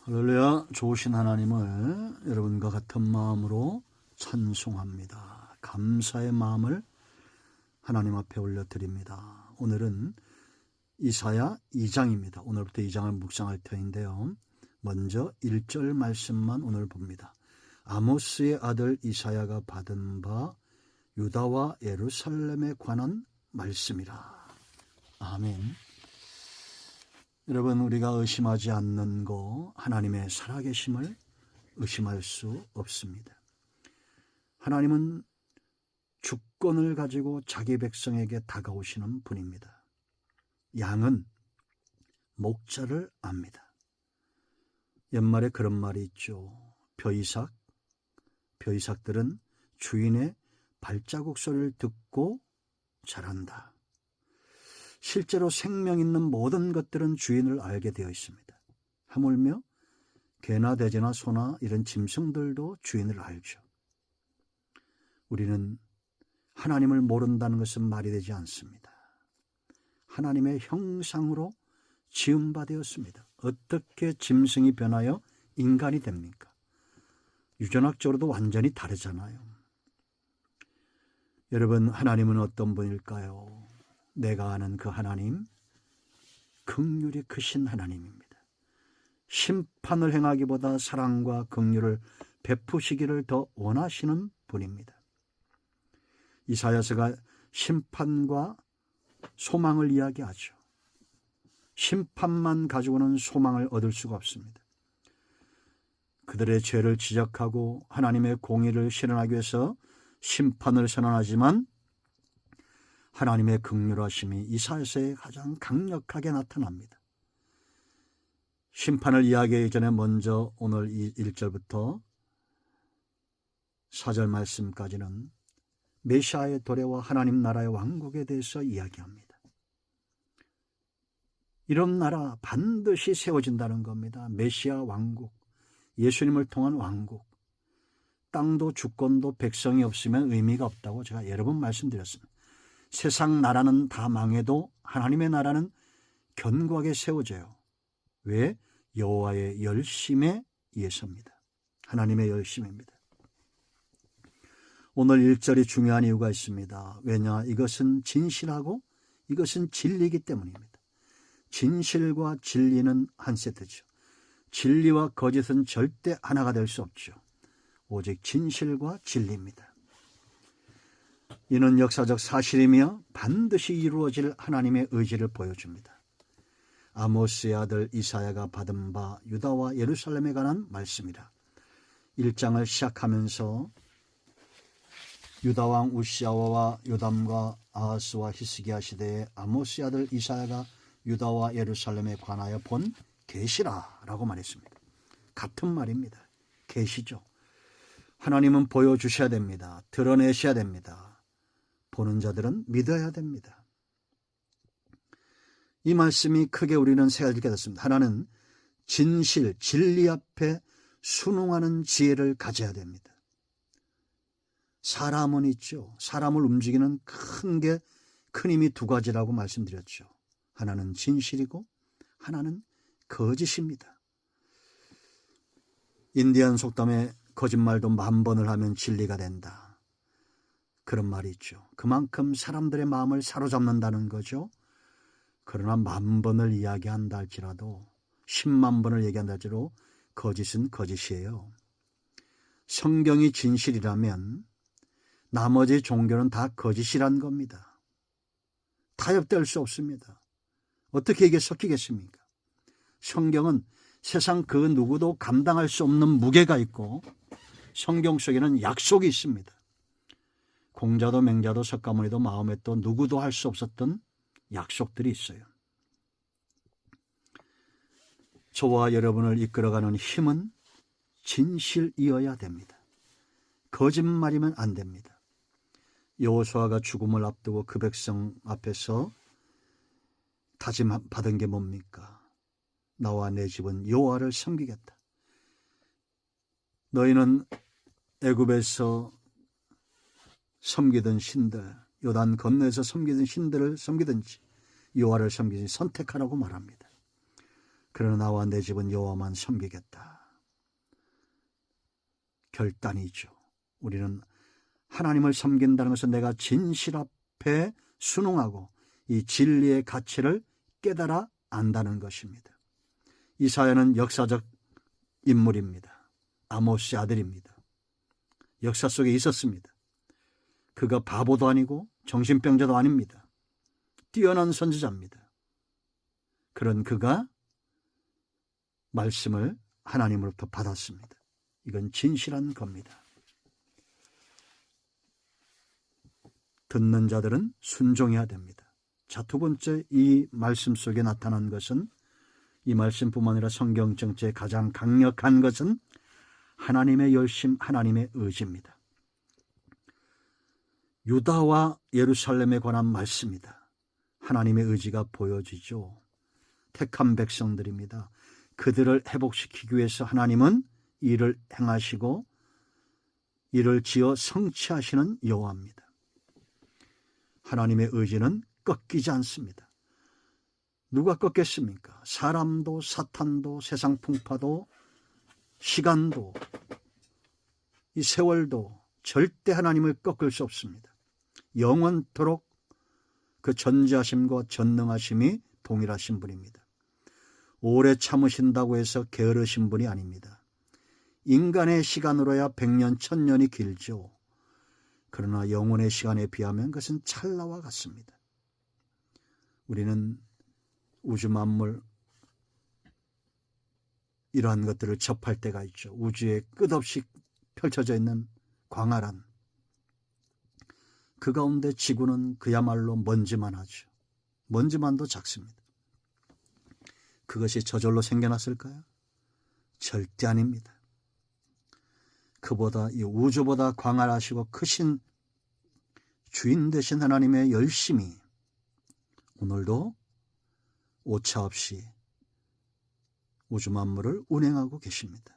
할렐루야. 좋으신 하나님을 여러분과 같은 마음으로 찬송합니다. 감사의 마음을 하나님 앞에 올려드립니다. 오늘은 이사야 2장입니다. 오늘부터 2장을 묵상할 터인데요. 먼저 1절 말씀만 오늘 봅니다. 아모스의 아들 이사야가 받은 바 유다와 예루살렘에 관한 말씀이라. 아멘. 여러분, 우리가 의심하지 않는 거 하나님의 살아계심을 의심할 수 없습니다. 하나님은 주권을 가지고 자기 백성에게 다가오시는 분입니다. 양은 목자를 압니다. 옛말에 그런 말이 있죠. 벼이삭들은 주인의 발자국 소리를 듣고 자란다. 실제로 생명 있는 모든 것들은 주인을 알게 되어 있습니다. 하물며 개나 돼지나 소나 이런 짐승들도 주인을 알죠. 우리는 하나님을 모른다는 것은 말이 되지 않습니다. 하나님의 형상으로 지음바 되었습니다. 어떻게 짐승이 변하여 인간이 됩니까? 유전학적으로도 완전히 다르잖아요. 여러분, 하나님은 어떤 분일까요? 내가 아는 그 하나님, 긍휼이 크신 하나님입니다. 심판을 행하기보다 사랑과 긍휼을 베푸시기를 더 원하시는 분입니다. 이사야서가 심판과 소망을 이야기하죠. 심판만 가지고는 소망을 얻을 수가 없습니다. 그들의 죄를 지적하고 하나님의 공의를 실현하기 위해서 심판을 선언하지만 하나님의 긍휼하심이 이사야서에 가장 강력하게 나타납니다. 심판을 이야기하기 전에 먼저 오늘 1절부터 4절 말씀까지는 메시아의 도래와 하나님 나라의 왕국에 대해서 이야기합니다. 이런 나라 반드시 세워진다는 겁니다. 메시아 왕국, 예수님을 통한 왕국. 땅도 주권도 백성이 없으면 의미가 없다고 제가 여러 번 말씀드렸습니다. 세상 나라는 다 망해도 하나님의 나라는 견고하게 세워져요. 왜? 여호와의 열심에 의해서입니다. 하나님의 열심입니다. 오늘 1절이 중요한 이유가 있습니다. 왜냐? 이것은 진실하고 이것은 진리이기 때문입니다. 진실과 진리는 한 세트죠. 진리와 거짓은 절대 하나가 될 수 없죠. 오직 진실과 진리입니다. 이는 역사적 사실이며 반드시 이루어질 하나님의 의지를 보여줍니다. 아모스의 아들 이사야가 받은 바 유다와 예루살렘에 관한 말씀이라. 1장을 시작하면서 유다왕 우시아와 요담과 아하스와 히스기야 시대에 아모스의 아들 이사야가 유다와 예루살렘에 관하여 본 계시라라고 말했습니다. 같은 말입니다. 계시죠. 하나님은 보여주셔야 됩니다. 드러내셔야 됩니다. 보는 자들은 믿어야 됩니다. 이 말씀이 크게 우리는 세 가지를 깨닫습니다. 하나는 진실, 진리 앞에 순응하는 지혜를 가져야 됩니다. 사람은 있죠. 사람을 움직이는 큰 힘이 두 가지라고 말씀드렸죠. 하나는 진실이고 하나는 거짓입니다. 인디안 속담에 거짓말도 10,000번을 하면 진리가 된다. 그런 말이 있죠. 그만큼 사람들의 마음을 사로잡는다는 거죠. 그러나 10,000번을 이야기한다 할지라도 10만 번을 얘기한다 할지라도 거짓은 거짓이에요. 성경이 진실이라면 나머지 종교는 다 거짓이란 겁니다. 타협될 수 없습니다. 어떻게 이게 섞이겠습니까? 성경은 세상 그 누구도 감당할 수 없는 무게가 있고 성경 속에는 약속이 있습니다. 공자도 맹자도 석가모니도 마호메도 누구도 할 수 없었던 약속들이 있어요. 저와 여러분을 이끌어가는 힘은 진실이어야 됩니다. 거짓말이면 안 됩니다. 여호수아가 죽음을 앞두고 그 백성 앞에서 다짐받은 게 뭡니까? 나와 내 집은 여호와를 섬기겠다. 너희는 애굽에서 섬기던 신들, 요단 건너에서 섬기던 신들을 섬기든지 여호와를 섬기든지 선택하라고 말합니다. 그러나 나와 내 집은 여호와만 섬기겠다. 결단이죠. 우리는 하나님을 섬긴다는 것은 내가 진실 앞에 순응하고 이 진리의 가치를 깨달아 안다는 것입니다. 이사야는 역사적 인물입니다. 아모스의 아들입니다. 역사 속에 있었습니다. 그가 바보도 아니고 정신병자도 아닙니다. 뛰어난 선지자입니다. 그런 그가 말씀을 하나님으로부터 받았습니다. 이건 진실한 겁니다. 듣는 자들은 순종해야 됩니다. 자, 두 번째 이 말씀 속에 나타난 것은, 이 말씀뿐만 아니라 성경 전체의 가장 강력한 것은 하나님의 열심, 하나님의 의지입니다. 유다와 예루살렘에 관한 말씀이다. 하나님의 의지가 보여지죠. 택한 백성들입니다. 그들을 회복시키기 위해서 하나님은 일을 행하시고 이를 지어 성취하시는 여호와입니다. 하나님의 의지는 꺾이지 않습니다. 누가 꺾겠습니까? 사람도 사탄도 세상 풍파도 시간도 이 세월도 절대 하나님을 꺾을 수 없습니다. 영원토록 그 전지하심과 전능하심이 동일하신 분입니다. 오래 참으신다고 해서 게으르신 분이 아닙니다. 인간의 시간으로야 100년, 1000년이 길죠. 그러나 영혼의 시간에 비하면 그것은 찰나와 같습니다. 우리는 우주 만물 이러한 것들을 접할 때가 있죠. 우주에 끝없이 펼쳐져 있는 광활한 그 가운데 지구는 그야말로 먼지만 하죠. 먼지만도 작습니다. 그것이 저절로 생겨났을까요? 절대 아닙니다. 그보다 이 우주보다 광활하시고 크신 주인 되신 하나님의 열심이 오늘도 오차 없이 우주 만물을 운행하고 계십니다.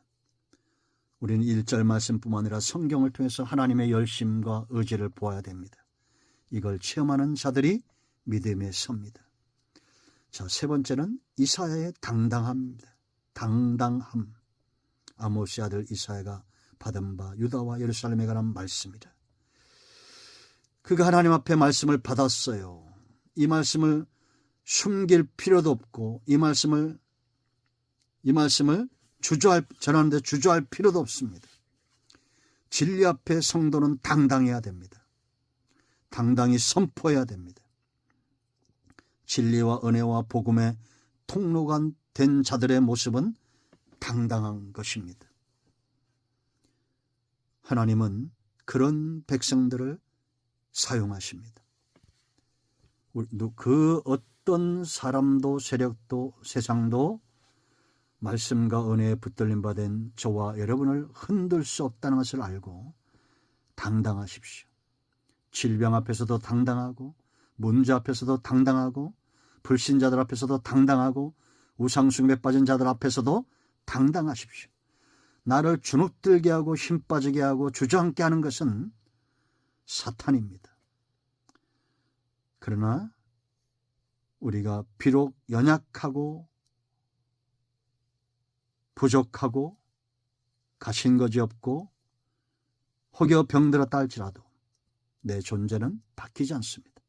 우리는 1절 말씀뿐만 아니라 성경을 통해서 하나님의 열심과 의지를 보아야 됩니다. 이걸 체험하는 자들이 믿음에 섭니다. 자, 세 번째는 이사야의 당당함입니다. 당당함. 아모스의 아들 이사야가 받은 바 유다와 예루살렘에 관한 말씀이다. 그가 하나님 앞에 말씀을 받았어요. 이 말씀을 숨길 필요도 없고 이 말씀을 전하는데 주저할 필요도 없습니다. 진리 앞에 성도는 당당해야 됩니다. 당당히 선포해야 됩니다. 진리와 은혜와 복음의 통로가 된 자들의 모습은 당당한 것입니다. 하나님은 그런 백성들을 사용하십니다. 그 어떤 사람도 세력도 세상도 말씀과 은혜에 붙들림 받은 저와 여러분을 흔들 수 없다는 것을 알고 당당하십시오. 질병 앞에서도 당당하고 문제 앞에서도 당당하고 불신자들 앞에서도 당당하고 우상숭배에 빠진 자들 앞에서도 당당하십시오. 나를 주눅들게 하고 힘 빠지게 하고 주저앉게 하는 것은 사탄입니다. 그러나 우리가 비록 연약하고 부족하고 가신거지 없고 혹여 병들었다 할지라도 내 존재는 바뀌지 않습니다.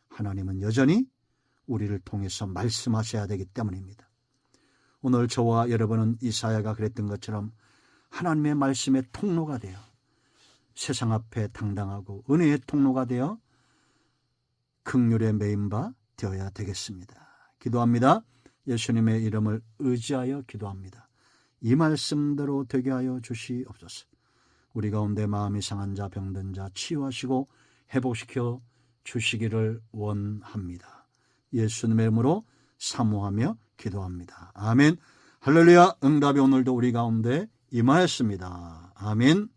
하나님은 여전히 우리를 통해서 말씀하셔야 되기 때문입니다. 오늘 저와 여러분은 이사야가 그랬던 것처럼 하나님의 말씀의 통로가 되어 세상 앞에 당당하고 은혜의 통로가 되어 긍휼의 메인바 되어야 되겠습니다. 기도합니다. 예수님의 이름을 의지하여 기도합니다. 이 말씀대로 되게 하여 주시옵소서. 우리 가운데 마음이 상한 자, 병든 자 치유하시고 회복시켜 주시기를 원합니다. 예수님의 이름으로 사모하며 기도합니다. 아멘. 할렐루야. 응답이 오늘도 우리 가운데 임하였습니다. 아멘.